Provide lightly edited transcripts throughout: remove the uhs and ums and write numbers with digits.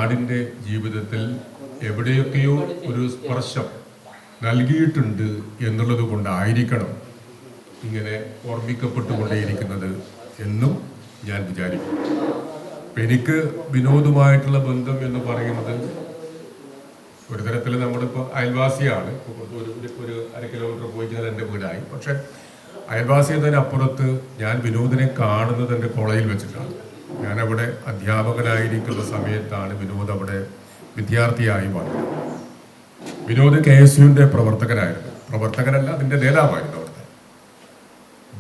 നാടിൻ്റെ ജീവിതത്തിൽ എവിടെയൊക്കെയോ ഒരു സ്പർശം നൽകിയിട്ടുണ്ട് എന്നുള്ളത് കൊണ്ടായിരിക്കണം ഇങ്ങനെ ഓർമ്മിക്കപ്പെട്ടുകൊണ്ടേയിരിക്കുന്നത് എന്നും ഞാൻ വിചാരിക്കും. എനിക്ക് വിനോദുമായിട്ടുള്ള ബന്ധം എന്ന് പറയുന്നത് ഒരു തരത്തിൽ നമ്മളിപ്പോൾ അയൽവാസിയാണ്. ഒരു 1 കിലോമീറ്റർ പോയി കഴിഞ്ഞാൽ എൻ്റെ വീടായി. പക്ഷെ അയൽവാസിയതിനപ്പുറത്ത് ഞാൻ വിനോദിനെ കാണുന്നത് എൻ്റെ കോളേജിൽ വെച്ചിട്ടാണ്. ഞാനവിടെ അധ്യാപകനായിരിക്കുന്ന സമയത്താണ് വിനോദ് അവിടെ വിദ്യാർത്ഥിയായി വന്നത്. വിനോദ് KSUവിൻ്റെ പ്രവർത്തകനല്ല, അതിൻ്റെ നേതാവായിരുന്നു. അവിടുത്തെ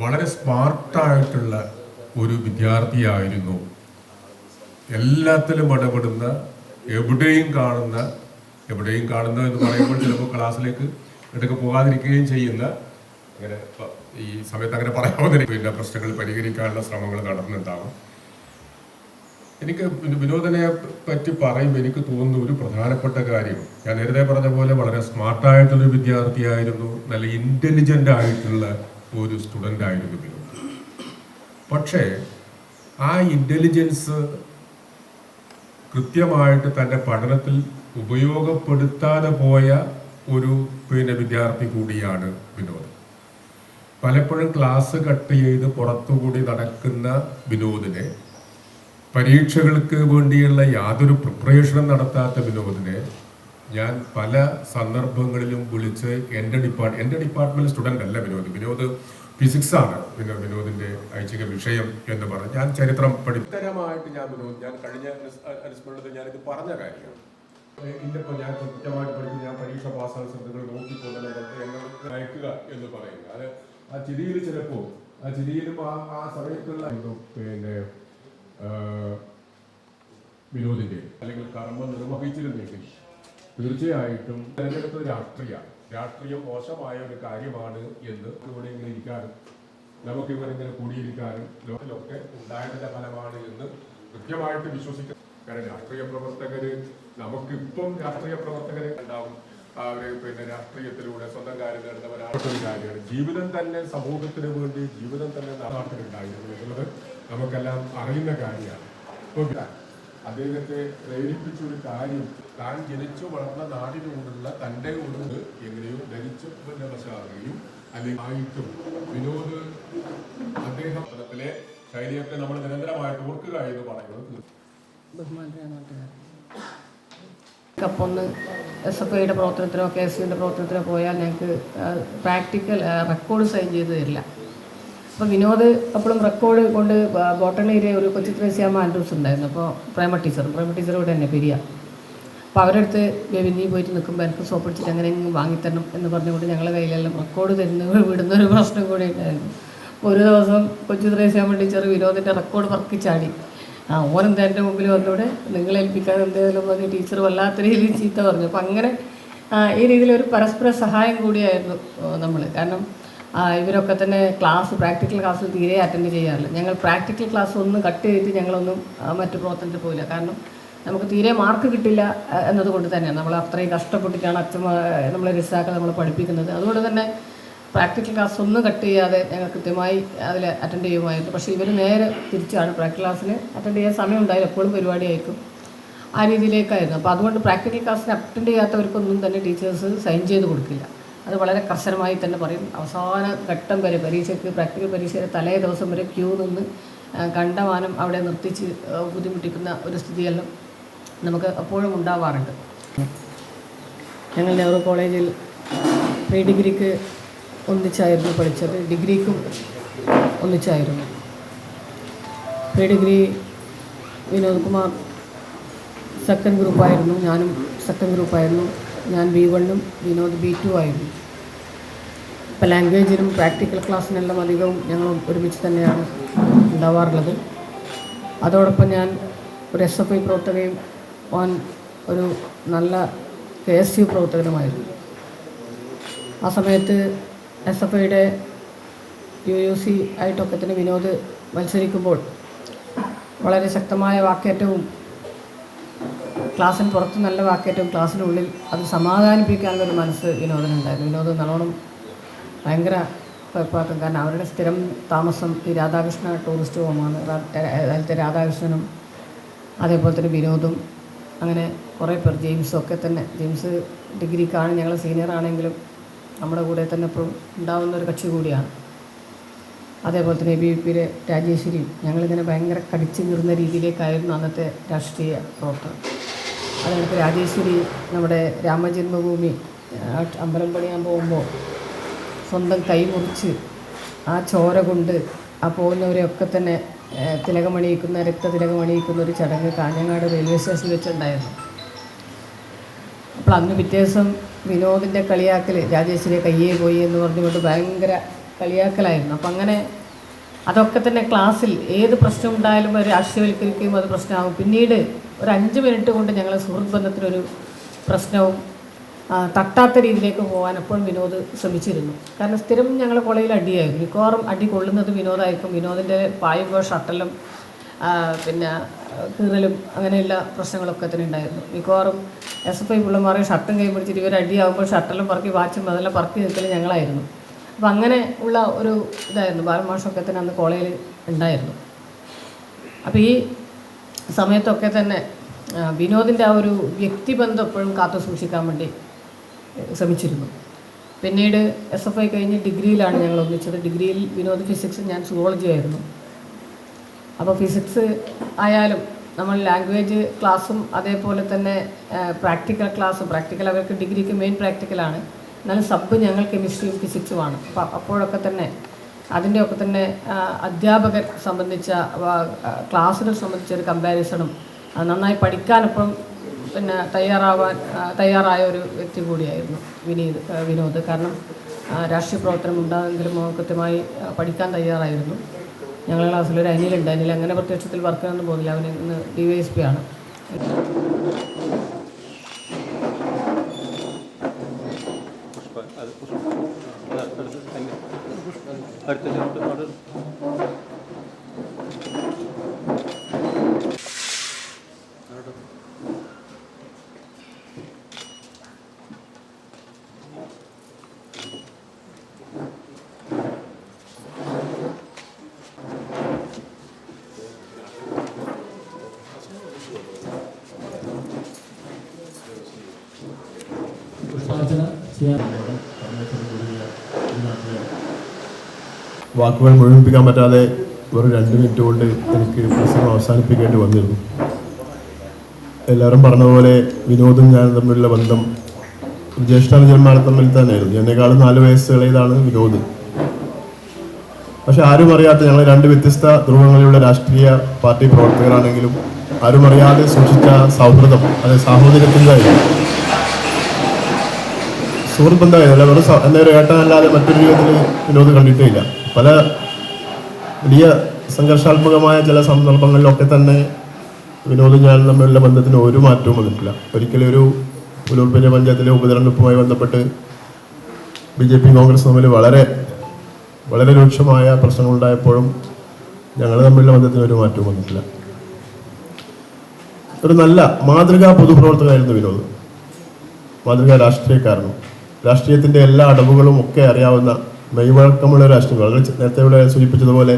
വളരെ സ്മാർട്ടായിട്ടുള്ള ഒരു വിദ്യാർത്ഥിയായിരുന്നു. എല്ലാത്തിലും ഇടപെടുന്ന, എവിടെയും കാണുന്ന എന്ന് പറയുമ്പോൾ ചിലപ്പോൾ ക്ലാസ്സിലേക്ക് ഇടയ്ക്ക് പോകാതിരിക്കുകയും ചെയ്യുന്ന, അങ്ങനെ ഈ സമയത്ത് അങ്ങനെ പറയാവുന്ന പിന്നെ പ്രശ്നങ്ങൾ പരിഹരിക്കാനുള്ള ശ്രമങ്ങൾ നടന്നുണ്ടാവും. എനിക്ക് വിനോദിനെ പറ്റി പറയുമ്പോൾ എനിക്ക് തോന്നുന്ന ഒരു പ്രധാനപ്പെട്ട കാര്യം, ഞാൻ നേരത്തെ പറഞ്ഞ പോലെ വളരെ സ്മാർട്ടായിട്ടുള്ളൊരു വിദ്യാർത്ഥിയായിരുന്നു, നല്ല ഇൻ്റലിജൻ്റ് ആയിട്ടുള്ള ഒരു സ്റ്റുഡൻ്റ് ആയിരുന്നു വിനോദ്. പക്ഷേ ആ ഇൻ്റലിജൻസ് കൃത്യമായിട്ട് തൻ്റെ പഠനത്തിൽ ഉപയോഗപ്പെടുത്താതെ പോയ ഒരു വിദ്യാർത്ഥി കൂടിയാണ് വിനോദ്. പലപ്പോഴും ക്ലാസ് കട്ട് ചെയ്ത് പുറത്തുകൂടി നടക്കുന്ന വിനോദിനെ, പരീക്ഷകൾക്ക് വേണ്ടിയുള്ള യാതൊരു പ്രിപ്പറേഷനും നടത്താത്ത വിനോദിനെ ഞാൻ പല സന്ദർഭങ്ങളിലും വിളിച്ച് എൻ്റെ ഡിപ്പാർട്ട്മെൻറ്റ് സ്റ്റുഡൻ്റ് അല്ല വിനോദ് ഫിസിക്സ് ആണ് വിനോദിൻ്റെ ഐച്ഛിക വിഷയം എന്ന് പറഞ്ഞ് ഞാൻ ചരിത്രം പഠിത്തരമായിട്ട് ഞാൻ കഴിഞ്ഞ അനുസ്മരണത്തിൽ ഞാനിത് പറഞ്ഞ കാര്യമാണ്. ഇന്നിപ്പോൾ ഞാൻ കൃത്യമായിട്ട് പഠിക്കുന്ന, ഞാൻ പരീക്ഷ പാസ്സാകുന്ന ശ്രദ്ധകൾ നോക്കിക്കൊണ്ടുള്ളത് എന്നോട് അയക്കുക എന്ന് പറയുക. അത് ആ ചിരിയിൽ ചിലപ്പോൾ ചിരിയിലും ആ സമയത്തുള്ള വിനോദിൻ്റെ അല്ലെങ്കിൽ കർമ്മം നിർവഹിച്ചിരുന്നെങ്കിൽ തീർച്ചയായിട്ടും തിരഞ്ഞെടുത്തത് രാഷ്ട്രീയം മോശമായ ഒരു കാര്യമാണ് എന്ന് ഇവിടെ ഇങ്ങനെ ഇരിക്കാനും നമുക്കിവരിങ്ങനെ കൂടിയിരിക്കാനും ലോകത്തിലൊക്കെ ഉണ്ടായതിൻ്റെ ഫലമാണ് എന്ന് കൃത്യമായിട്ട് വിശ്വസിക്കുന്നു. കാരണം രാഷ്ട്രീയ പ്രവർത്തകര്, നമുക്കിപ്പം രാഷ്ട്രീയ പ്രവർത്തകരെ ഉണ്ടാവും, അവര് രാഷ്ട്രീയത്തിലൂടെ സ്വന്തം കാര്യം നേടുന്നവരാണ് കാര്യമാണ്. ജീവിതം തന്നെ സമൂഹത്തിന് വേണ്ടി ജീവിതം തന്നെ നാട്ടിലുണ്ടായിരുന്നു എന്നുള്ളത് നമുക്കെല്ലാം അറിയുന്ന കാര്യമാണ്. അദ്ദേഹത്തെ പ്രേരിപ്പിച്ചൊരു കാര്യം, താൻ ജനിച്ചു വളർന്ന നാടിനോടുള്ള തൻ്റെ ഉള്ളത് എങ്ങനെയോ ധരിച്ചു മനസ്സിലാക്കുകയും അല്ലെങ്കിൽ ആയിട്ടും വിനോദ് അദ്ദേഹത്തിലെ ശൈലിയൊക്കെ നമ്മൾ നിരന്തരമായിട്ട് ഓർക്കുക എന്ന് പറയുന്നത്. ഒന്ന് SFIയുടെ പ്രവർത്തനത്തിനോ KSUവിൻ്റെ പ്രവർത്തനത്തിനോ പോയാൽ ഞങ്ങൾക്ക് പ്രാക്ടിക്കൽ റെക്കോർഡ് സൈൻ ചെയ്ത് തരില്ല. അപ്പോൾ വിനോദ് അപ്പോഴും റെക്കോർഡ് കൊണ്ട് ബോട്ടണിയിലെ ഒരു കൊച്ചി ത്രേസ്യാമ്മ ആൻഡ്രൂസ് ഉണ്ടായിരുന്നു. അപ്പോൾ പ്രേമ ടീച്ചർ ഇവിടെ തന്നെ പെരിയ. അപ്പോൾ അവരടുത്ത് നീ പോയിട്ട് നിൽക്കുമ്പോൾ എനിക്ക് സോപ്പിടിച്ചിട്ട് എങ്ങനെയെങ്കിലും വാങ്ങിത്തരണം എന്ന് പറഞ്ഞുകൊണ്ട് ഞങ്ങളുടെ കയ്യിലെല്ലാം റെക്കോർഡ് വിടുന്നൊരു പ്രശ്നം കൂടി ഉണ്ടായിരുന്നു. ഒരു ദിവസം കൊച്ചി ത്രേസ്യാമ്മ ടീച്ചർ വിനോദിൻ്റെ റെക്കോർഡ് പറക്കിച്ചാടി. ഓനെന്താ എൻ്റെ മുമ്പിൽ വന്നൂടെ, നിങ്ങളെ ഏൽപ്പിക്കാൻ എന്തെങ്കിലും പറഞ്ഞ് ടീച്ചർ വല്ലാത്ത രീതിയിൽ ചീത്ത പറഞ്ഞു. അപ്പം അങ്ങനെ ഈ രീതിയിലൊരു പരസ്പര സഹായം കൂടിയായിരുന്നു നമ്മൾ. കാരണം ഇവരൊക്കെ തന്നെ പ്രാക്ടിക്കൽ ക്ലാസ് തീരെ അറ്റൻഡ് ചെയ്യാറില്ല. ഞങ്ങൾ പ്രാക്ടിക്കൽ ക്ലാസ് ഒന്നും കട്ട് ചെയ്തിട്ട് ഞങ്ങളൊന്നും മറ്റു പ്രവർത്തനത്തിൽ പോയില്ല. കാരണം നമുക്ക് തീരെ മാർക്ക് കിട്ടില്ല എന്നതുകൊണ്ട് തന്നെയാണ് നമ്മൾ അത്രയും കഷ്ടപ്പെട്ടിട്ടാണ് നമ്മളെ രക്ഷിതാക്കൾ നമ്മളെ പഠിപ്പിക്കുന്നത്. അതുകൊണ്ട് തന്നെ പ്രാക്ടിക്കൽ ക്ലാസ് ഒന്നും കട്ട് ചെയ്യാതെ ഞങ്ങൾ കൃത്യമായി അതിൽ അറ്റൻഡ് ചെയ്യുമായിരുന്നു. പക്ഷേ ഇവർ നേരെ തിരിച്ചാണ്, പ്രാക്ടിക്കൽ ക്ലാസ്സിന് അറ്റൻഡ് ചെയ്യാൻ സമയം ഉണ്ടായാലും എപ്പോഴും പരിപാടിയായിരിക്കും, ആ രീതിയിലേക്കായിരുന്നു. അപ്പോൾ അതുകൊണ്ട് പ്രാക്ടിക്കൽ ക്ലാസ്സിന് അറ്റൻഡ് ചെയ്യാത്തവർക്കൊന്നും തന്നെ ടീച്ചേഴ്സ് സൈൻ ചെയ്ത് കൊടുക്കില്ല. അത് വളരെ കർശനമായി തന്നെ പറയും. അവസാന ഘട്ടം വരെ പ്രാക്ടിക്കൽ പരീക്ഷയുടെ തലേ ദിവസം വരെ ക്യൂ നിന്ന് കണ്ടമാനം അവിടെ നിർത്തിച്ച് ബുദ്ധിമുട്ടിക്കുന്ന ഒരു സ്ഥിതിയെല്ലാം നമുക്ക് എപ്പോഴും ഉണ്ടാവാറുണ്ട്. ഞങ്ങൾ നെഹ്റു കോളേജിൽ പ്രീ ഡിഗ്രിക്ക് ഒന്നിച്ചായിരുന്നു പഠിച്ചത്, ഡിഗ്രിക്കും ഒന്നിച്ചായിരുന്നു. Pre degree Vinod Kumar second ഗ്രൂപ്പായിരുന്നു, ഞാനും സെക്കൻഡ് ഗ്രൂപ്പായിരുന്നു. ഞാൻ B1 വിനോദ് B2 ആയിരുന്നു. ഇപ്പോൾ ലാംഗ്വേജിനും പ്രാക്ടിക്കൽ ക്ലാസ്സിനെല്ലാം അധികവും ഞങ്ങൾ ഒരുമിച്ച് തന്നെയാണ് ഉണ്ടാവാറുള്ളത്. അതോടൊപ്പം ഞാൻ ഒരു SFI പ്രവർത്തകയും ഒരു നല്ല KSU പ്രവർത്തകനുമായിരുന്നു. ആ സമയത്ത് SFIയുടെ UUC ആയിട്ടൊക്കെ തന്നെ വിനോദ് മത്സരിക്കുമ്പോൾ വളരെ ശക്തമായ വാക്കേറ്റവും ക്ലാസ്സിന് പുറത്ത് നല്ല വാക്കേറ്റവും ക്ലാസ്സിനുള്ളിൽ അത് സമാധാനിപ്പിക്കാനുള്ളൊരു മനസ്സ് വിനോദിനുണ്ടായിരുന്നു. വിനോദ് നല്ലോണം ഭയങ്കര കുഴപ്പമാക്കും. കാരണം അവരുടെ സ്ഥിരം താമസം ഈ രാധാകൃഷ്ണ ടൂറിസ്റ്റ് ഹോമാണ്. അതിലത്തെ രാധാകൃഷ്ണനും അതേപോലെ തന്നെ വിനോദും അങ്ങനെ കുറേ പേർ, ജെയിംസൊക്കെ തന്നെ, ജെയിംസ് ഡിഗ്രിക്കാണ്, ഞങ്ങൾ സീനിയറാണെങ്കിലും നമ്മുടെ കൂടെ തന്നെ എപ്പോഴും ഉണ്ടാവുന്ന ഒരു കക്ഷി കൂടിയാണ്. അതേപോലെ തന്നെ ABVP രാജേശ്വരിയും ഞങ്ങളിങ്ങനെ ഭയങ്കര കടിച്ചു കീറുന്ന രീതിയിലേക്കായിരുന്നു അന്നത്തെ രാഷ്ട്രീയ പ്രവർത്തനം. അതിനകത്ത് രാജേശ്വരി നമ്മുടെ രാമജന്മഭൂമി അമ്പലം പണിയാൻ പോകുമ്പോൾ സ്വന്തം കൈ മുറിച്ച് ആ ചോര കൊണ്ട് ആ പോകുന്നവരെയൊക്കെ തന്നെ രക്തതിലകമണിയിക്കുന്ന ഒരു ചടങ്ങ് കാഞ്ഞങ്ങാട് റെയിൽവേ സ്റ്റേഷനിൽ വെച്ചിട്ടുണ്ടായിരുന്നു. അപ്പോൾ അന്ന് പിറ്റേ ദിവസം വിനോദിൻ്റെ കളിയാക്കൽ, രാജേശ്വരിയെ കയ്യേ പോയി എന്ന് പറഞ്ഞുകൊണ്ട് ഭയങ്കര കളിയാക്കലായിരുന്നു. അപ്പം അങ്ങനെ അതൊക്കെ തന്നെ ക്ലാസ്സിൽ ഏത് പ്രശ്നം ഉണ്ടായാലും ഒരു രാഷ്ട്രീയവൽക്കരിക്കുകയും അത് പ്രശ്നമാകും. പിന്നീട് ഒരു 5 മിനിറ്റ് കൊണ്ട് ഞങ്ങൾ സുഹൃത്ത് ബന്ധത്തിനൊരു പ്രശ്നവും തട്ടാത്ത രീതിയിലേക്ക് പോകാൻ എപ്പോഴും വിനോദ് ശ്രമിച്ചിരുന്നു. കാരണം സ്ഥിരം ഞങ്ങൾ കോളേജിൽ അടിയായിരുന്നു, മിക്കവാറും അടി കൊള്ളുന്നത് വിനോദമായിരിക്കും. വിനോദിൻ്റെ പായുമ്പോൾ ഷട്ടലും പിന്നെ കീറലും അങ്ങനെയുള്ള പ്രശ്നങ്ങളൊക്കെ തന്നെ ഉണ്ടായിരുന്നു. മിക്കവാറും SFI പിള്ളമാരെ ഷർട്ടും കൈ പിടിച്ചിട്ട് ഇവർ അടിയാകുമ്പോൾ ഷട്ടലും പറക്കി വാച്ചും അതെല്ലാം പറക്കി നിൽക്കൽ ഞങ്ങളായിരുന്നു. അപ്പം അങ്ങനെ ഉള്ള ഒരു ഇതായിരുന്നു. ബാലമാഷൊക്കെ തന്നെ അന്ന് കോളേജിൽ ഉണ്ടായിരുന്നു. അപ്പോൾ ഈ സമയത്തൊക്കെ തന്നെ വിനോദിൻ്റെ ആ ഒരു വ്യക്തിബന്ധം എപ്പോഴും കാത്തു സൂക്ഷിക്കാൻ വേണ്ടി ശ്രമിച്ചിരുന്നു. പിന്നീട് SFI കഴിഞ്ഞ് ഡിഗ്രിയിലാണ് ഞങ്ങൾ ഒന്നിച്ചത്. ഡിഗ്രിയിൽ വിനോദ് ഫിസിക്സ്, ഞാൻ സുവോളജി ആയിരുന്നു. അപ്പോൾ ഫിസിക്സ് ആയാലും നമ്മൾ ലാംഗ്വേജ് ക്ലാസ്സും അതേപോലെ തന്നെ പ്രാക്ടിക്കൽ ക്ലാസ്സും, പ്രാക്ടിക്കൽ അവർക്ക് ഡിഗ്രിക്ക് മെയിൻ പ്രാക്ടിക്കലാണ്, എന്നാലും സബ് ഞങ്ങൾ കെമിസ്ട്രിയും ഫിസിക്സുമാണ്. അപ്പോഴൊക്കെ തന്നെ അതിൻ്റെയൊക്കെ തന്നെ അധ്യാപകർ സംബന്ധിച്ച ക്ലാസ്സുകൾ സംബന്ധിച്ചൊരു കമ്പാരിസണും നന്നായി പഠിക്കാനൊപ്പം പിന്നെ തയ്യാറായ ഒരു വ്യക്തി കൂടിയായിരുന്നു വിനോദ്. കാരണം രാഷ്ട്രീയ പ്രവർത്തനം ഉണ്ടാകുമെങ്കിലും കൃത്യമായി പഠിക്കാൻ തയ്യാറായിരുന്നു. ഞങ്ങളുടെ ക്ലാസ്സിലൊരു അനിലുണ്ട്. അനിൽ അങ്ങനെ പ്രത്യക്ഷത്തിൽ വർക്കിനൊന്നും പോകുന്നില്ല, അവന് ഇന്ന് DYSP ആണ്. വാക്കുകൾ മുഴുമിപ്പിക്കാൻ പറ്റാതെ ഒരു 2 മിനിറ്റ് കൊണ്ട് എനിക്ക് പ്രസംഗം അവസാനിപ്പിക്കേണ്ടി വന്നിരുന്നു. എല്ലാവരും പറഞ്ഞതുപോലെ വിനോദും ഞാൻ തമ്മിലുള്ള ബന്ധം ജ്യേഷ്ഠാനുജന്മാരെ തമ്മിൽ തന്നെയായിരുന്നു. എന്നെക്കാളും 4 വയസ്സ് ഇളയതാണ് വിനോദ്. പക്ഷെ ആരും അറിയാത്ത ഞങ്ങൾ 2 വ്യത്യസ്ത ധ്രുവങ്ങളിലുള്ള രാഷ്ട്രീയ പാർട്ടി പ്രവർത്തകരാണെങ്കിലും ആരും അറിയാതെ സൂക്ഷിച്ച സൗഹൃദം, അത് സാഹോദര്യത്തിൻ്റെ സുഹൃത്ത് ബന്ധമായിരുന്നില്ല. വെറും എന്നെ ഒരു ഏട്ടനല്ലാതെ മറ്റൊരു ജീവിതത്തിൽ വിനോദ് കണ്ടിട്ടേ ഇല്ല. പല വലിയ സംഘർഷാത്മകമായ ചില സന്ദർഭങ്ങളിലൊക്കെ തന്നെ വിനോദും ഞാനും തമ്മിലുള്ള ബന്ധത്തിന് ഒരു മാറ്റവും വന്നിട്ടില്ല. ഒരിക്കലും ഒരു പുലൂർപ്പെരിയ പഞ്ചായത്തിലെ ഉപതെരഞ്ഞെടുപ്പുമായി ബന്ധപ്പെട്ട് BJP കോൺഗ്രസ് തമ്മിൽ വളരെ വളരെ രൂക്ഷമായ പ്രശ്നങ്ങളുണ്ടായപ്പോഴും ഞങ്ങൾ തമ്മിലുള്ള ബന്ധത്തിന് ഒരു മാറ്റവും വന്നിട്ടില്ല. ഒരു നല്ല മാതൃകാ പൊതുപ്രവർത്തകനായിരുന്നു വിനോദ്, മാതൃകാ രാഷ്ട്രീയക്കാരനും. രാഷ്ട്രീയത്തിൻ്റെ എല്ലാ അടവുകളും ഒക്കെ അറിയാവുന്ന മെയ്വഴക്കമുള്ള രാഷ്ട്രീയം. വളരെ നേരത്തെ ഇവിടെ സൂചിപ്പിച്ചതുപോലെ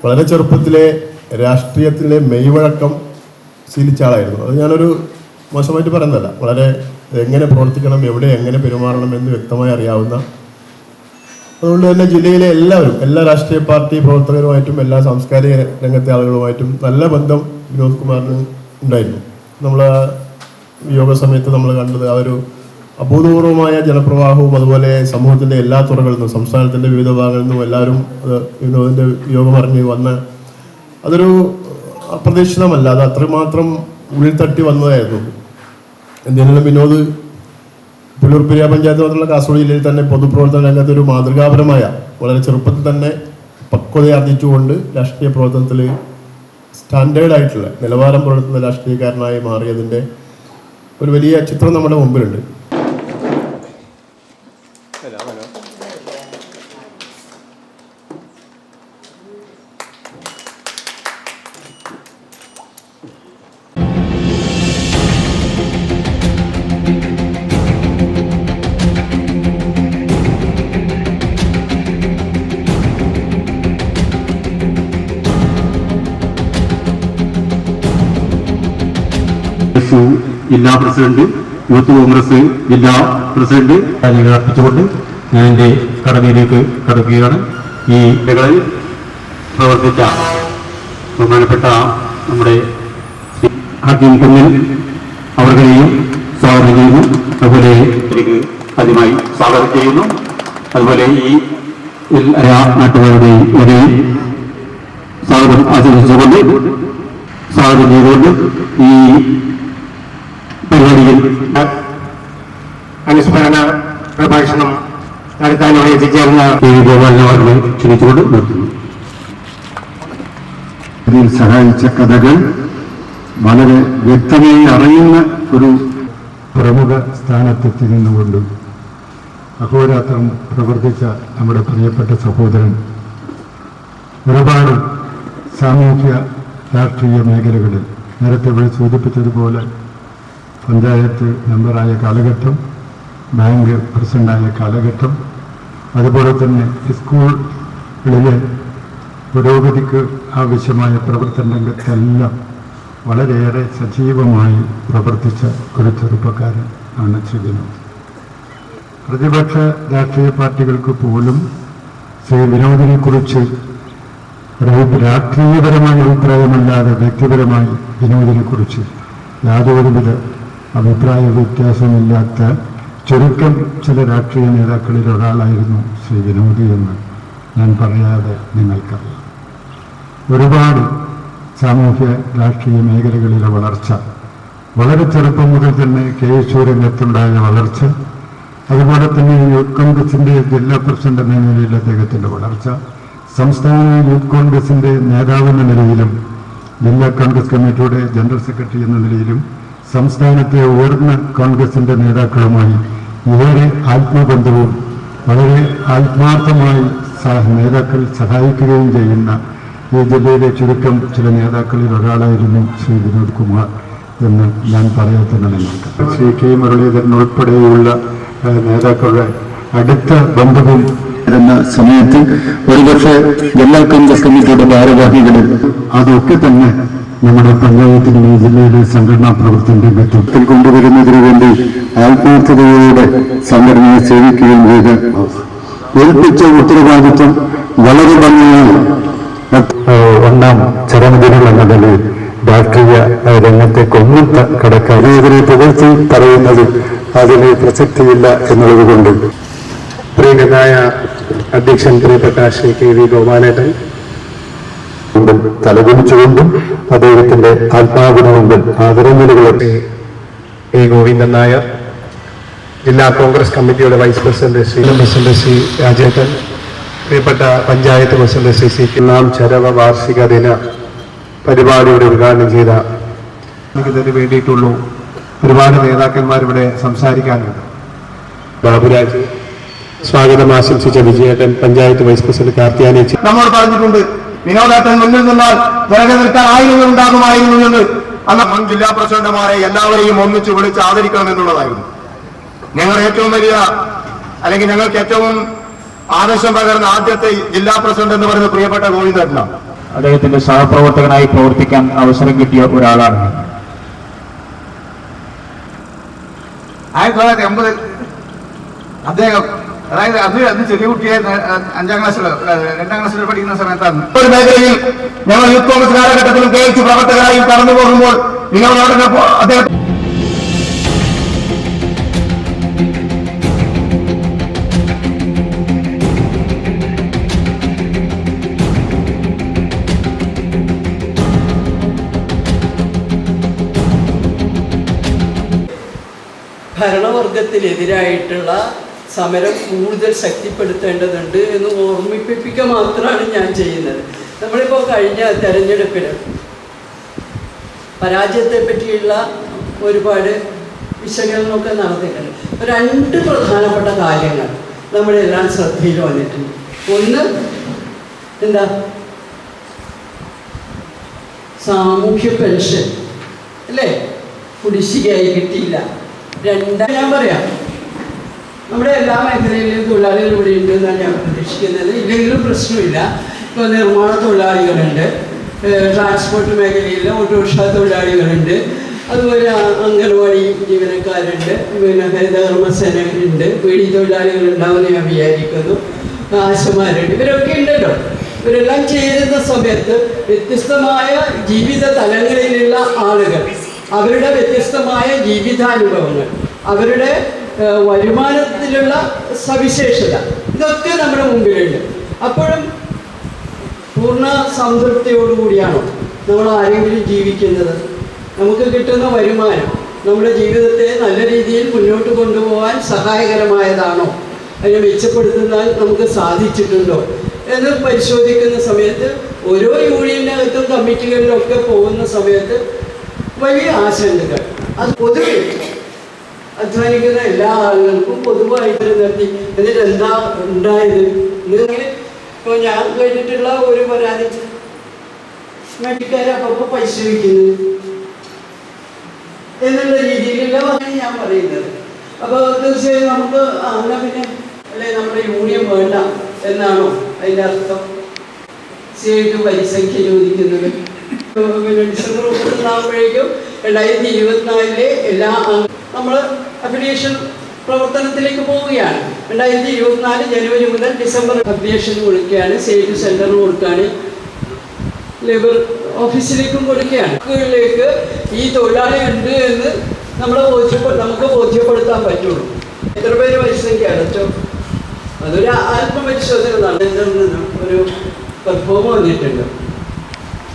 വളരെ ചെറുപ്പത്തിലെ രാഷ്ട്രീയത്തിലെ മെയ്വഴക്കം ശീലിച്ച ആളായിരുന്നു. അത് ഞാനൊരു മോശമായിട്ട് പറയുന്നതല്ല, വളരെ എങ്ങനെ പ്രവർത്തിക്കണം, എവിടെ എങ്ങനെ പെരുമാറണം എന്ന് വ്യക്തമായി അറിയാവുന്ന. അതുകൊണ്ട് തന്നെ ജില്ലയിലെ എല്ലാവരും, എല്ലാ രാഷ്ട്രീയ പാർട്ടി പ്രവർത്തകരുമായിട്ടും എല്ലാ സാംസ്കാരിക രംഗത്തെ ആളുകളുമായിട്ടും നല്ല ബന്ധം വിനോദ് കുമാറിന് ഉണ്ടായിരുന്നു. നമ്മൾ യോഗ സമയത്ത് നമ്മൾ കണ്ടത് ആ ഒരു അഭൂതപൂർവമായ ജനപ്രവാഹവും അതുപോലെ സമൂഹത്തിൻ്റെ എല്ലാ തുറകളിൽ നിന്നും, സംസ്ഥാനത്തിൻ്റെ വിവിധ ഭാഗങ്ങളിൽ നിന്നും എല്ലാവരും വിനോദിൻ്റെ യോഗം അറിഞ്ഞ് വന്ന് അതൊരു അപ്രതീക്ഷിതമല്ല, അത് അത്രമാത്രം ഉള്ളിൽ തട്ടി വന്നതായിരുന്നു. എന്തിനാലും വിനോദ് പുലൂർപ്പെരിയ പഞ്ചായത്ത് മാത്രമല്ല കാസർഗോഡ് ജില്ലയിൽ തന്നെ പൊതുപ്രവർത്തന രംഗത്ത് ഒരു മാതൃകാപരമായ വളരെ ചെറുപ്പത്തിൽ തന്നെ പക്വതയാർജിച്ചുകൊണ്ട് രാഷ്ട്രീയ പ്രവർത്തനത്തിൽ സ്റ്റാൻഡേർഡായിട്ടുള്ള നിലവാരം പുലർത്തുന്ന രാഷ്ട്രീയക്കാരനായി മാറിയതിൻ്റെ ഒരു വലിയ ചിത്രം നമ്മുടെ മുമ്പിലുണ്ട്. ജില്ലാ പ്രസിഡന്റ്, യൂത്ത് കോൺഗ്രസ് ജില്ലാ പ്രസിഡന്റ് കാര്യങ്ങൾ അർപ്പിച്ചുകൊണ്ട് ഞാൻ എൻ്റെ കടമയിലേക്ക് കടക്കുകയാണ്. ഈ ഇടകളിൽ പ്രവർത്തിച്ച ബഹുമാനപ്പെട്ട നമ്മുടെ ഹക്കീം കുന്നിൽ അവർക്കെയും സ്വാഗതം ചെയ്യുന്നു. അതുപോലെ എനിക്ക് ആദ്യമായി സ്വാഗതം ചെയ്യുന്നു. അതുപോലെ ഈ എല്ലാ നാട്ടുകാരുടെയും ഇവരെയും സ്വാഗതം ആശംസിച്ചുകൊണ്ട് സ്വാഗതം ചെയ്തുകൊണ്ട് ഈ പരിപാടിയിൽ അനുസ്മരണ പ്രഭാഷണം നടത്താനായി എത്തിച്ചേർന്ന ഗോപാലിനെ ക്ഷണിച്ചുകൊണ്ട് നിർത്തുന്നു. ഇതിൽ സഹായിച്ച കഥകൾ വളരെ വ്യക്തമായി അറിയുന്ന ഒരു പ്രമുഖ സ്ഥാനത്തെത്തി നിന്നുകൊണ്ട് അഹോരാത്രം പ്രവർത്തിച്ച നമ്മുടെ പ്രിയപ്പെട്ട സഹോദരൻ ഒരുപാട് സാമൂഹ്യ രാഷ്ട്രീയ മേഖലകളിൽ നേരത്തെ ഇവിടെ സൂചിപ്പിച്ചതുപോലെ പഞ്ചായത്ത് മെമ്പറായ കാലഘട്ടം, ബാങ്ക് പ്രസിഡന്റായ കാലഘട്ടം, അതുപോലെ തന്നെ സ്കൂളുകളിലെ പുരോഗതിക്ക് ആവശ്യമായ പ്രവർത്തന രംഗത്തെല്ലാം വളരെയേറെ സജീവമായി പ്രവർത്തിച്ച ഒരു ചെറുപ്പക്കാരൻ ആണ് ശ്രീ വിനോദ്. പ്രതിപക്ഷ രാഷ്ട്രീയ പാർട്ടികൾക്ക് പോലും ശ്രീ വിനോദിനെ കുറിച്ച് രാഷ്ട്രീയപരമായ അഭിപ്രായമല്ലാതെ വ്യക്തിപരമായി വിനോദിനെ കുറിച്ച് യാതൊരുവിധ അഭിപ്രായ വ്യത്യാസമില്ലാത്ത ചുരുക്കം ചില രാഷ്ട്രീയ നേതാക്കളിൽ ഒരാളായിരുന്നു ശ്രീ വിനോദ് എന്ന് ഞാൻ പറയാതെ നിങ്ങൾക്കറിയാം. ഒരുപാട് സാമൂഹ്യ രാഷ്ട്രീയ മേഖലകളിലെ വളർച്ച, വളരെ ചെറുപ്പം മുതൽ തന്നെ KSU രംഗത്തുണ്ടായ വളർച്ച, അതുപോലെ തന്നെ യൂത്ത് കോൺഗ്രസിന്റെ ജില്ലാ പ്രസിഡന്റ് എന്ന നിലയിൽ അദ്ദേഹത്തിന്റെ വളർച്ച, സംസ്ഥാന യൂത്ത് കോൺഗ്രസിന്റെ നേതാവെന്ന നിലയിലും ജില്ലാ കോൺഗ്രസ് കമ്മിറ്റിയുടെ ജനറൽ സെക്രട്ടറി എന്ന നിലയിലും സംസ്ഥാനത്തെ ഉയർന്ന കോൺഗ്രസിന്റെ നേതാക്കളുമായി ഏറെ ആത്മബന്ധവും വളരെ ആത്മാർത്ഥമായി നേതാക്കൾ സഹായിക്കുകയും ചെയ്യുന്ന ഈ ജില്ലയിലെ ചുരുക്കം ചില നേതാക്കളിൽ ഒരാളായിരുന്നു ശ്രീ വിനോദ് കുമാർ എന്ന് ഞാൻ പറയാത്തന്നെ നിങ്ങൾക്ക്. ശ്രീ K മുരളീധരൻ ഉൾപ്പെടെയുള്ള നേതാക്കളുടെ അടുത്ത ബന്ധുവും എന്ന സമയത്ത് ഒരുപക്ഷെ ജില്ലാ കോൺഗ്രസ് കമ്മിറ്റിയുടെ ഭാരവാഹികളിൽ അതൊക്കെ തന്നെ നമ്മുടെ പഞ്ചായത്തിലും ഈ ജില്ലയിലെ സംഘടനാ പ്രവർത്തന രംഗത്തിൽ കൊണ്ടുവരുന്നതിനു വേണ്ടി ആത്മാർത്ഥതയോടെ സംഘടനയെ സേവിക്കുകയും ചെയ്ത് ഏൽപ്പിച്ച ഉത്തരവാദിത്വം വളരെ ഭംഗിയായി ഒന്നാം ചരമദിനം എന്ന നിലയിൽ രാഷ്ട്രീയ രംഗത്തെ കൊന്നിട്ട കടക്കാരെ പുകഴ്ത്തി പറയുന്നത് അതിന് പ്രസക്തിയില്ല എന്നുള്ളത് കൊണ്ട് പ്രിയങ്കനായ അധ്യക്ഷൻ പ്രിയപ്പെട്ട ശ്രീ KV ഗോപാലേട്ടൻ തലകുനിച്ചുകൊണ്ടും അദ്ദേഹത്തിന്റെ ആത്മാവിന് മുമ്പിൽ ആദരവുകളൊക്കെ A ഗോവിന്ദൻ നായർ, ജില്ലാ കോൺഗ്രസ് കമ്മിറ്റിയുടെ വൈസ് പ്രസിഡന്റ് ശ്രീ രാജേട്ടൻ, പ്രിയപ്പെട്ട പഞ്ചായത്ത് പ്രസിഡന്റ് ശ്രീ CK ചരമ വാർഷിക ദിന പരിപാടിയുടെ ഉദ്ഘാടനം ചെയ്ത ഇതിന് വേണ്ടിയിട്ടുള്ളൂ. ഒരുപാട് നേതാക്കന്മാർ ഇവിടെ സംസാരിക്കാനുണ്ട്. ബാബുരാജ്, സ്വാഗതം ആശംസിച്ച വിജയേട്ടൻ, പഞ്ചായത്ത് വൈസ് പ്രസിഡന്റ് കാർത്തിയാനി നമ്മൾ പറഞ്ഞിട്ടുണ്ട് വിനോദേട്ടൻ മുന്നിൽ നിന്നാൽ വിറക് നിൽക്കാൻ ആയിരങ്ങൾ ഉണ്ടാകുമായിരുന്നു എന്ന്. അന്ന് മുൻ ജില്ലാ പ്രസിഡന്റുമാരെ എല്ലാവരെയും ഒന്നിച്ച് വിളിച്ച് ആദരിക്കണം എന്നുള്ളതായിരുന്നു ഞങ്ങൾ ഏറ്റവും വലിയ, അല്ലെങ്കിൽ ഞങ്ങൾക്ക് ഏറ്റവും ആവേശം പകർന്ന ആദ്യത്തെ ജില്ലാ പ്രസിഡന്റ് എന്ന് പറയുന്നത് പ്രിയപ്പെട്ട ഗോവിന്ദേട്ടനാണ്. അദ്ദേഹത്തിന്റെ സഹപ്രവർത്തകനായി പ്രവർത്തിക്കാൻ അവസരം കിട്ടിയ ഒരാളാണ്. 1980 അദ്ദേഹം, അതായത് അന്ന് ചെറിയ കുട്ടിയെ 5ാം ക്ലാസ്സിലോ 2ാം ക്ലാസ്സിലോ പഠിക്കുന്ന സമയത്താണ് ഒരു മേഖലയിൽ ഞങ്ങൾ യൂത്ത് കോൺഗ്രസ് കാലഘട്ടത്തിലും KSU പ്രവർത്തകരായും കടന്നു പോകുമ്പോൾ നിങ്ങളോടൊപ്പം അദ്ദേഹം ഭരണവർഗത്തിനെതിരായിട്ടുള്ള സമരം കൂടുതൽ ശക്തിപ്പെടുത്തേണ്ടതുണ്ട് എന്ന് ഓർമ്മിപ്പിക്കുക മാത്രമാണ് ഞാൻ ചെയ്യുന്നത്. നമ്മളിപ്പോൾ കഴിഞ്ഞ തെരഞ്ഞെടുപ്പിൽ പരാജയത്തെ പറ്റിയുള്ള ഒരുപാട് വിശകലനമൊക്കെ നടത്തിയിട്ടുണ്ട്. 2 പ്രധാനപ്പെട്ട കാര്യങ്ങൾ നമ്മുടെ എല്ലാം ശ്രദ്ധയിൽ വന്നിട്ടുണ്ട്. ഒന്ന് എന്താ, സാമൂഹ്യ പെൻഷൻ അല്ലേ, കുടിശ്ശികയായി കിട്ടിയില്ല. 2 ഞാൻ പറയാം, നമ്മുടെ എല്ലാ മേഖലയിലും തൊഴിലാളികൾ ഇവിടെ ഉണ്ട് എന്നാണ് ഞാൻ പ്രതീക്ഷിക്കുന്നത്. ഇല്ലെങ്കിലും പ്രശ്നമില്ല. ഇപ്പോൾ നിർമ്മാണ തൊഴിലാളികളുണ്ട്, ട്രാൻസ്പോർട്ട് മേഖലയിൽ ഓട്ടോറിക്ഷ തൊഴിലാളികളുണ്ട്, അതുപോലെ അംഗൻവാടി ജീവനക്കാരുണ്ട്, പിന്നെ ഹരിതകർമ്മസേന ഉണ്ട്, പീഡി തൊഴിലാളികൾ ഉണ്ടാവുമെന്ന് ഞാൻ വിചാരിക്കുന്നു, ആശമാരുണ്ട്, ഇവരൊക്കെ ഉണ്ടല്ലോ. ഇവരെല്ലാം ചേരുന്ന സമയത്ത് വ്യത്യസ്തമായ ജീവിത തലങ്ങളിലുള്ള ആളുകൾ, അവരുടെ വ്യത്യസ്തമായ ജീവിതാനുഭവങ്ങൾ, അവരുടെ വരുമാനത്തിലുള്ള സവിശേഷത, ഇതൊക്കെ നമ്മുടെ മുമ്പിലുണ്ട്. അപ്പോഴും പൂർണ്ണ സംതൃപ്തിയോടുകൂടിയാണോ നമ്മൾ ആരെങ്കിലും ജീവിക്കുന്നത്? നമുക്ക് കിട്ടുന്ന വരുമാനം നമ്മുടെ ജീവിതത്തെ നല്ല രീതിയിൽ മുന്നോട്ട് കൊണ്ടുപോകാൻ സഹായകരമായതാണോ? അതിനെ മെച്ചപ്പെടുത്തുന്നതിൽ നമുക്ക് സാധിച്ചിട്ടുണ്ടോ എന്ന് പരിശോധിക്കുന്ന സമയത്ത് ഓരോ യൂണിയനകത്തും കമ്മിറ്റികളിലൊക്കെ പോകുന്ന സമയത്ത് വലിയ ആശങ്കകൾ. അത് പൊതുവെ അധ്വാനിക്കുന്ന എല്ലാ ആളുകൾക്കും പൊതുവായിട്ട് നിർത്തി. എന്നിട്ട് എന്താ ഉണ്ടായത്? ഇപ്പോൾ ഞാൻ കേട്ടിട്ടുള്ള ഒരു പരാതി, മെഡിക്കാരപ്പോൾ പൈസ വയ്ക്കുന്നു എന്നുള്ള രീതിയിലുള്ള ഞാൻ പറയുന്നത്. അപ്പോൾ തീർച്ചയായും നമുക്ക് അങ്ങനെ പിന്നെ അല്ലെ നമ്മുടെ യൂണിയൻ വേണ്ട എന്നാണോ അതിൻ്റെ അർത്ഥം? തീർച്ചയായിട്ടും പരിസംഖ്യ ചോദിക്കുന്നത്. പിന്നെ ഡിസംബർ 31 2024 എല്ലാ നമ്മൾ അഫിലിയേഷൻ പ്രവർത്തനത്തിലേക്ക് പോവുകയാണ്. 2024 ജനുവരി മുതൽ ഡിസംബർ അഫിലിയേഷൻ കൊടുക്കുകയാണ്, സേഫ് സെൻറ്റർ കൊടുക്കുകയാണ്, ലേബർ ഓഫീസിലേക്കും കൊടുക്കുകയാണ്. ിലേക്ക് ഈ തൊഴിലാളി ഉണ്ട് എന്ന് നമുക്ക് ബോധ്യപ്പെടുത്താൻ പറ്റുള്ളൂ. എത്ര പേര് പരിസംഖ്യ അടച്ചോ? അതൊരു ആത്മപരിശോധന നടത്തുന്ന ഒരു പെർഫോം വന്നിട്ടുണ്ട്.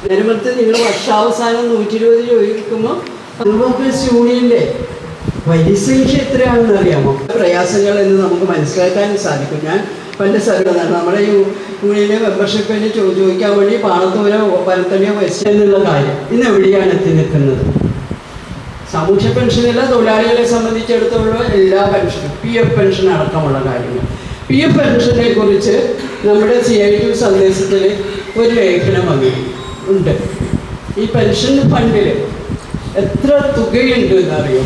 നേരമറിച്ച് നിങ്ങൾ വർഷാവസാനം 120 ചോദിക്കുമ്പോൾ വർക്കേഴ്സ് യൂണിയൻ്റെ പരിസംഖ്യ എത്രയാണെന്ന് അറിയാമോ? പ്രയാസങ്ങൾ എന്ന് നമുക്ക് മനസ്സിലാക്കാൻ സാധിക്കും. ഞാൻ പണ്ട് സ്ഥലത്താണ് നമ്മുടെ യൂണിയനെ മെമ്പർഷിപ്പിന് ചോദിക്കാൻ വേണ്ടി പാണത്തോരോ പരത്തടിയോ വെസ്റ്റ് എന്നുള്ള കാര്യം ഇന്ന് എവിടെയാണ് എത്തി നിൽക്കുന്നത്? സാമൂഹ്യ പെൻഷനല്ല, തൊഴിലാളികളെ സംബന്ധിച്ചിടത്തോളം എല്ലാ പെൻഷനും, PF പെൻഷൻ അടക്കമുള്ള കാര്യങ്ങൾ. PF പെൻഷനെ കുറിച്ച് നമ്മുടെ CITU സന്ദേശത്തിൽ ഒരു ലേഖനം ഉണ്ട്. ഈ പെൻഷൻ ഫണ്ടിൽ എത്ര തുകയുണ്ട് എന്നറിയോ?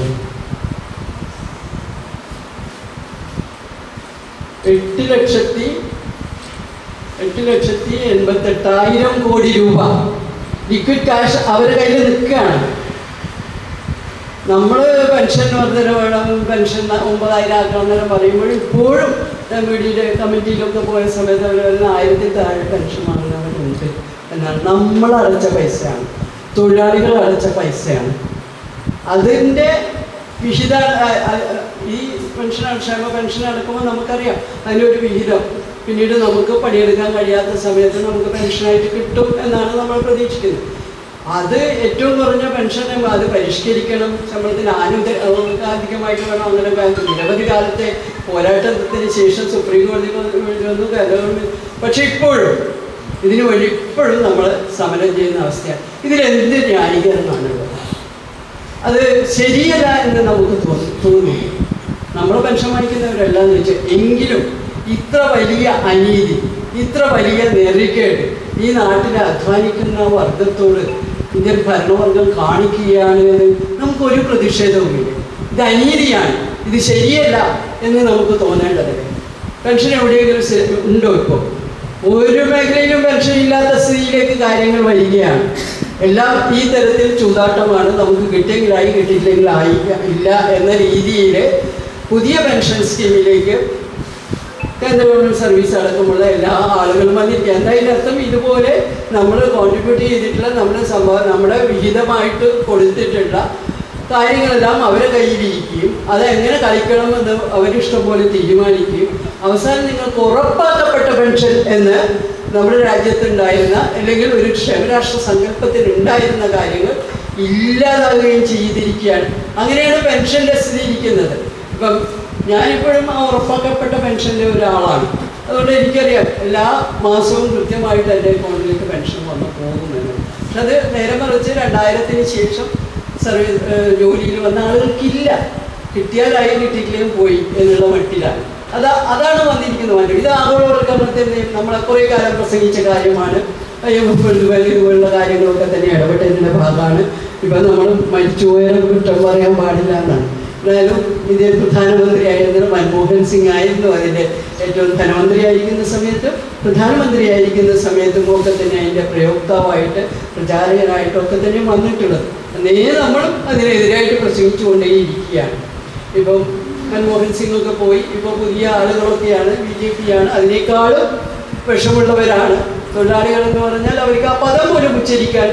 8,88,000 കോടി രൂപ ലിക്വിഡ് ക്യാഷ് അവരുടെ കയ്യിൽ നിൽക്കുകയാണ്. നമ്മൾ പെൻഷൻ വർധന വേണം, പെൻഷൻ 9,000 ആക്കണമെന്ന് പറയുമ്പോൾ ഇപ്പോഴും വീടിൻ്റെ കമ്മിറ്റിയിലൊക്കെ പോയ സമയത്ത് അവർ 1,000 താഴെ പെൻഷൻ വാങ്ങുന്നവരുണ്ട് എന്നാണ്. നമ്മൾ അടച്ച പൈസയാണ്, തൊഴിലാളികൾ അടച്ച പൈസയാണ്. അതിൻ്റെ വിഹിത ഈ ക്ഷേമ പെൻഷൻ അടക്കുമ്പോൾ നമുക്കറിയാം അതിനൊരു വിഹിതം പിന്നീട് നമുക്ക് പണിയെടുക്കാൻ കഴിയാത്ത സമയത്ത് നമുക്ക് പെൻഷനായിട്ട് കിട്ടും എന്നാണ് നമ്മൾ പ്രതീക്ഷിക്കുന്നത്. അത് ഏറ്റവും കുറഞ്ഞ പെൻഷൻ അത് പരിഷ്കരിക്കണം, ശമ്പളത്തിന് ആനുകാലികമായിട്ട് വേണം. അങ്ങനെ നിരവധി കാലത്തെ പോരാട്ടത്തിന് ശേഷം സുപ്രീം കോടതി വന്നു. പക്ഷെ ഇപ്പോഴും ഇതിനു വേണ്ടി ഇപ്പോഴും നമ്മൾ സമരം ചെയ്യുന്ന അവസ്ഥയാണ്. ഇതിലെന്ത് ന്യായീകരണമാണുള്ളത്? അത് ശരിയല്ല എന്ന് നമുക്ക് തോന്നുന്നു. നമ്മൾ പെൻഷൻ വാങ്ങിക്കുന്നവരല്ല എന്ന് വെച്ചാൽ എങ്കിലും ഇത്ര വലിയ അനീതി, ഇത്ര വലിയ നെറിക്കേട് ഈ നാട്ടിൽ അധ്വാനിക്കുന്ന വർഗത്തോട് ഇന്ത്യൻ ഭരണവർഗം കാണിക്കുകയാണ് എന്ന് നമുക്കൊരു പ്രതിഷേധവുമില്ല. ഇത് അനീതിയാണ്, ഇത് ശരിയല്ല എന്ന് നമുക്ക് തോന്നേണ്ടതില്ല. പെൻഷൻ എവിടെയെങ്കിലും ഉണ്ടോ? ഇപ്പോൾ ഒരു മേഖലയിലും പെൻഷൻ ഇല്ലാത്ത സ്ഥിതിയിലേക്ക് കാര്യങ്ങൾ വരികയാണ്. എല്ലാം ഈ തരത്തിൽ ചൂതാട്ടമാണ്. നമുക്ക് കിട്ടിയെങ്കിലായി, കിട്ടിയില്ലെങ്കിൽ ഇല്ല എന്ന രീതിയിൽ പുതിയ പെൻഷൻ സ്കീമിലേക്ക് കേന്ദ്ര ഗവൺമെൻറ് സർവീസ് അടക്കമുള്ള എല്ലാ ആളുകളും വന്നിരിക്കുക. എന്തായാലും അർത്ഥം ഇതുപോലെ നമ്മൾ കോൺട്രിബ്യൂട്ട് ചെയ്തിട്ടുള്ള നമ്മുടെ വിഹിതമായിട്ട് കൊടുത്തിട്ടുള്ള കാര്യങ്ങളെല്ലാം അവരെ കയ്യിലിരിക്കുകയും അതെങ്ങനെ കളിക്കണമെന്ന് അവരിഷ്ടം പോലെ തീരുമാനിക്കുകയും അവസാനം നിങ്ങൾക്ക് ഉറപ്പാക്കപ്പെട്ട പെൻഷൻ എന്ന് നമ്മുടെ രാജ്യത്തുണ്ടായിരുന്ന അല്ലെങ്കിൽ ഒരു ക്ഷേമരാഷ്ട്ര സങ്കല്പത്തിൽ ഉണ്ടായിരുന്ന കാര്യങ്ങൾ ഇല്ലാതാകുകയും ചെയ്തിരിക്കുകയാണ്. അങ്ങനെയാണ് പെൻഷൻ്റെ സ്ഥിതി ഇരിക്കുന്നത്. ഇപ്പം ഞാനിപ്പോഴും ആ ഉറപ്പാക്കപ്പെട്ട പെൻഷൻ്റെ ഒരാളാണ്. അതുകൊണ്ട് എനിക്കറിയാം എല്ലാ മാസവും കൃത്യമായിട്ട് എൻ്റെ അക്കൗണ്ടിലേക്ക് പെൻഷൻ വന്ന് പോകുമെന്ന്. പക്ഷെ അത് നേരെ മറിച്ച് 2000-ന് ശേഷം ജോലിയിൽ വന്ന ആളുകൾക്കില്ല. കിട്ടിയാലായി, കിട്ടിയിട്ടില്ലെങ്കിൽ പോയി എന്നുള്ള മട്ടിലാണ്. അതാണ് വന്നിരിക്കുന്ന മാറ്റം. ഇത് ആഗോളവൽക്കരണത്തിൻ്റെ നമ്മളെ കുറേ കാലം പ്രസംഗിച്ച കാര്യമാണ്. IMF ഇതുപോലുള്ള കാര്യങ്ങളൊക്കെ തന്നെ ഇടപെട്ടതിൻ്റെ ഭാഗമാണ്. ഇപ്പം നമ്മൾ മരിച്ചുപോയാലും കുറ്റം പറയാൻ പാടില്ല എന്നാണ്. എന്തായാലും ഇന്ത്യൻ പ്രധാനമന്ത്രിയായിരുന്ന മൻമോഹൻ സിംഗ് ആയിരുന്നു അതിൻ്റെ ഏറ്റവും ധനമന്ത്രിയായിരിക്കുന്ന സമയത്തും പ്രധാനമന്ത്രിയായിരിക്കുന്ന സമയത്തും ഒക്കെ തന്നെ അതിൻ്റെ പ്രയോക്താവായിട്ട് പ്രചാരകനായിട്ടൊക്കെ തന്നെ വന്നിട്ടുള്ളത്. അന്നേ നമ്മളും അതിനെതിരായിട്ട് പ്രസംഗിച്ചുകൊണ്ടേയിരിക്കുകയാണ്. ഇപ്പം മൻമോഹൻ സിംഗ് ഒക്കെ പോയി, ഇപ്പോൾ പുതിയ ആളുകളൊക്കെയാണ്, BJP ആണ്. അതിനേക്കാളും വിഷമുള്ളവരാണ് തൊഴിലാളികൾ എന്ന് പറഞ്ഞാൽ. അവർക്ക് ആ പദം പോലും ഉച്ചരിക്കാൻ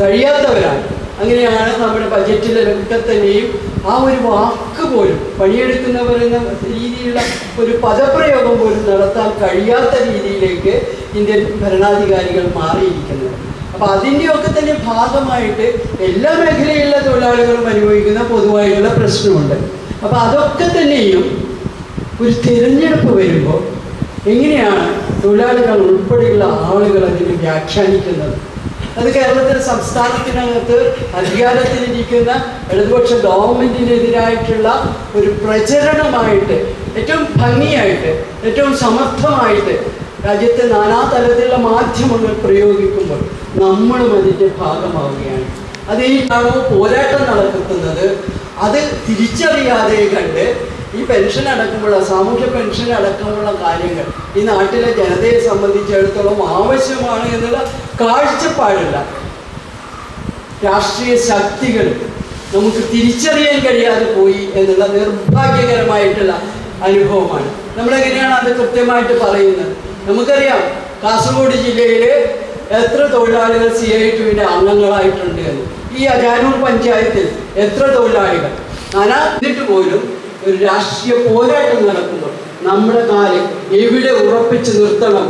കഴിയാത്തവരാണ്. അങ്ങനെയാണ് നമ്മുടെ ബജറ്റിലൊക്കെ തന്നെയും ആ ഒരു വാക്ക് പോലും പണിയെടുക്കുന്നവർ എന്ന രീതിയിലുള്ള ഒരു പദപ്രയോഗം പോലും നടത്താൻ കഴിയാത്ത രീതിയിലേക്ക് ഇന്ത്യൻ ഭരണാധികാരികൾ മാറിയിരിക്കുന്നത്. അപ്പോൾ അതിൻ്റെയൊക്കെ തന്നെ ഭാഗമായിട്ട് എല്ലാ മേഖലയിലുള്ള തൊഴിലാളികളും അനുഭവിക്കുന്ന പൊതുവായിട്ടുള്ള പ്രശ്നമുണ്ട്. അപ്പോൾ അതൊക്കെ തന്നെയും ഒരു തിരഞ്ഞെടുപ്പ് വരുമ്പോൾ എങ്ങനെയാണ് തൊഴിലാളികൾ ഉൾപ്പെടെയുള്ള ആളുകൾ അതിനെ വ്യാഖ്യാനിക്കുന്നത്? അത് കേരളത്തിലെ സംസ്ഥാനത്തിനകത്ത് അധികാരത്തിലിരിക്കുന്ന ഇടതുപക്ഷ ഗവൺമെൻറ്റിനെതിരായിട്ടുള്ള ഒരു പ്രചരണമായിട്ട് ഏറ്റവും ഭംഗിയായിട്ട് ഏറ്റവും സമർത്ഥമായിട്ട് രാജ്യത്തെ നാനാതലത്തിലുള്ള മാധ്യമങ്ങൾ പ്രയോഗിക്കുമ്പോൾ നമ്മളും അതിൻ്റെ ഭാഗമാവുകയാണ്. അത് ഈ പോരാട്ടം നടക്കുന്നത് അത് തിരിച്ചറിയാതെ കണ്ട് ഈ പെൻഷൻ അടക്കമുള്ള സാമൂഹ്യ പെൻഷൻ അടക്കമുള്ള കാര്യങ്ങൾ ഈ നാട്ടിലെ ജനതയെ സംബന്ധിച്ചിടത്തോളം ആവശ്യമാണ് എന്നുള്ള കാഴ്ചപ്പാടില്ല രാഷ്ട്രീയ ശക്തികൾ നമുക്ക് തിരിച്ചറിയാൻ കഴിയാതെ പോയി എന്നുള്ള നിർഭാഗ്യകരമായിട്ടുള്ള അനുഭവമാണ്. നമ്മളെങ്ങനെയാണ് അത് കൃത്യമായിട്ട് പറയുന്നത്? നമുക്കറിയാം കാസർഗോഡ് ജില്ലയിൽ എത്ര തൊഴിലാളികൾ CITUവിൻ്റെ അംഗങ്ങളായിട്ടുണ്ട് എന്ന്. ഈ അജാനൂർ പഞ്ചായത്തിൽ എത്ര തൊഴിലാളികൾ. എന്നിട്ട് പോലും ഒരു രാഷ്ട്രീയ പോരാട്ടം നടക്കുമ്പോൾ നമ്മുടെ കാര്യം എവിടെ ഉറപ്പിച്ചു നിർത്തണം